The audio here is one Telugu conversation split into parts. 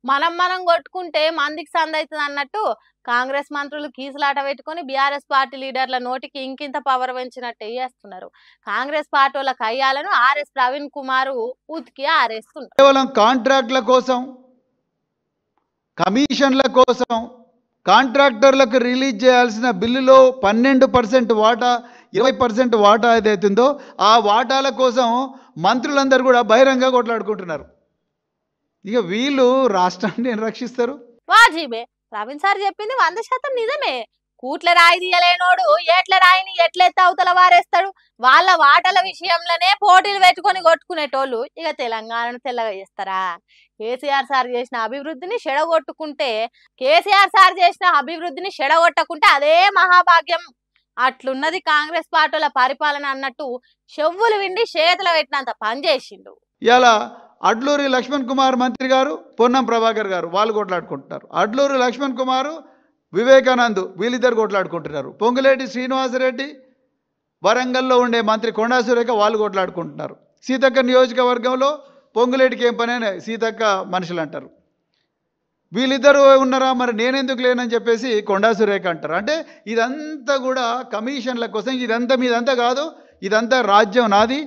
మనం కొట్టుకుంటే మందికి సందైతుంది అన్నట్టు కాంగ్రెస్ మంత్రులు కీసులాట పెట్టుకొని బీఆర్ఎస్ పార్టీ లీడర్ల నోటికి ఇంకింత పవర్ పెంచినట్టే చేస్తున్నారు. కాంగ్రెస్ పార్టీ వాళ్ళ కయ్యాలను ఆర్ఎస్ ప్రవీణ్ కుమార్ ఉతికి ఆరేస్తున్నారు. కేవలం కాంట్రాక్ట్ల కోసం, కమిషన్ల కోసం, కాంట్రాక్టర్లకు రిలీజ్ చేయాల్సిన బిల్లులో 12% వాటా, 20% వాటా ఏదైతుందో ఆ వాటాల కోసం మంత్రులందరూ కూడా బహిరంగ కొట్లాడుకుంటున్నారు. ఇక వీళ్ళు రాష్ట్రాన్ని రక్షిస్తారు. వాజీబే ప్రవీణ్ సార్ చెప్పింది 100% నిజమే. కూట్ల రాయి తీయలేనోడు ఏట్ల రాయిని ఎట్లెత్త అవతల వారేస్తాడు. వాళ్ళ వాటల విషయంలోనే పోటీలు పెట్టుకొని కొట్టుకునేటోళ్ళు ఇక తెలంగాణను తెల్లగా చేస్తారా? కేసీఆర్ సార్ చేసిన అభివృద్ధిని చెడగొట్టకుంటే అదే మహాభాగ్యం. అట్లున్నది కాంగ్రెస్ పార్టీల పరిపాలన అన్నట్టు చెవులు విండి చేతులు పెట్టినంత పనిచేసిండు. ఇలా అడ్లూరి లక్ష్మణ్ కుమార్ మంత్రి గారు, పొన్నం ప్రభాకర్ గారు వాళ్ళు కొట్లాడుకుంటున్నారు. అడ్లూరి లక్ష్మణ్ కుమారు, వివేకానంద్ వీళ్ళిద్దరు కొట్లాడుకుంటున్నారు. పొంగులేటి శ్రీనివాసరెడ్డి, వరంగల్లో ఉండే మంత్రి కొండా సురేఖ వాళ్ళు కొట్లాడుకుంటున్నారు. సీతక్క నియోజకవర్గంలో పొంగులేటికి ఏం పని అని సీతక్క మనుషులు అంటారు. వీళ్ళిద్దరు ఉన్నారా, మరి నేనెందుకు లేనని చెప్పేసి కొండా సురేఖ అంటారు. అంటే ఇదంతా కూడా కమిషన్ల కోసం, మీదంతా కాదు, ఇదంతా రాజ్యం నాది,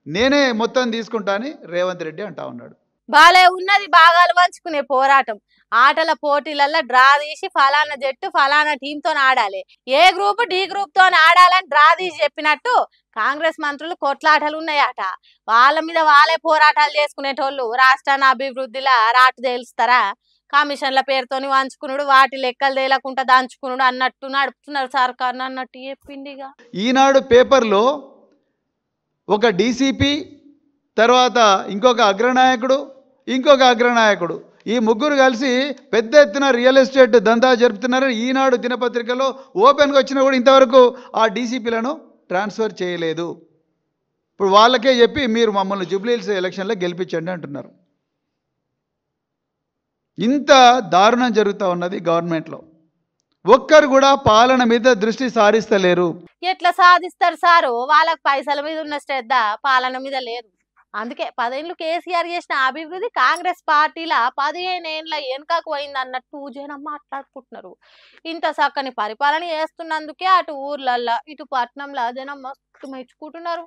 నేనే మొత్తం తీసుకుంటా అని రేవంత్ రెడ్డి అంటా ఉన్నాడు. బాలే ఉన్నది భాగాలు పంచుకునే పోరాటం. ఆటల పోటీలలో డ్రా తీసి ఫలానా జట్టు ఫలానా టీంతో ఆడాలి, ఏ గ్రూప్ డి గ్రూప్ తో ఆడాలని డ్రా తీసి చెప్పినట్టు కాంగ్రెస్ మంత్రులు కొట్లాటలు ఉన్నాయట. వాళ్ళ మీద వాళ్ళే పోరాటాలు చేసుకునేటోళ్ళు రాష్ట్రాన్ని అభివృద్ధిలా రాటు తేలుస్తారా? కమిషన్ల పేరుతోని వంచుకున్నాడు, వాటి లెక్కలు తేలకుండా దంచుకున్నాడు అన్నట్టు నడుపుతున్నారు సర్కార్ అన్నట్టు చెప్పిండిగా. ఈనాడు పేపర్లో ఒక డీసీపీ, తర్వాత ఇంకొక అగ్రనాయకుడు ఈ ముగ్గురు కలిసి పెద్ద ఎత్తున రియల్ ఎస్టేట్ దందా జరుపుతున్నారు. ఈనాడు దినపత్రికలో ఓపెన్గా వచ్చినా కూడా ఇంతవరకు ఆ డీసీపీలను ట్రాన్స్ఫర్ చేయలేదు. ఇప్పుడు వాళ్ళకే చెప్పి మీరు మమ్మల్ని జూబ్లీహిల్స్ ఎలక్షన్లో గెలిపించండి అంటున్నారు. ఇంత దారుణం జరుగుతూ ఉన్నది గవర్నమెంట్లో. ఒక్కరు కూడా పాలన మీద దృష్టి సారిస్తలేరు. ఎట్లా సాధిస్తారు సారు? వాళ్ళకి పైసల మీద ఉన్న శ్రద్ధ పాలన మీద లేదు. అందుకే 10 ఏళ్ళు కేసీఆర్ చేసిన అభివృద్ధి కాంగ్రెస్ పార్టీల 15 ఏళ్ళ వెనుకకు పోయింది అన్నట్టు జనం మాట్లాడుకుంటున్నారు. ఇంత చక్కని పరిపాలన చేస్తున్నందుకే అటు ఊర్లల్లో ఇటు పట్నంలో జనం మస్తు మెచ్చుకుంటున్నారు.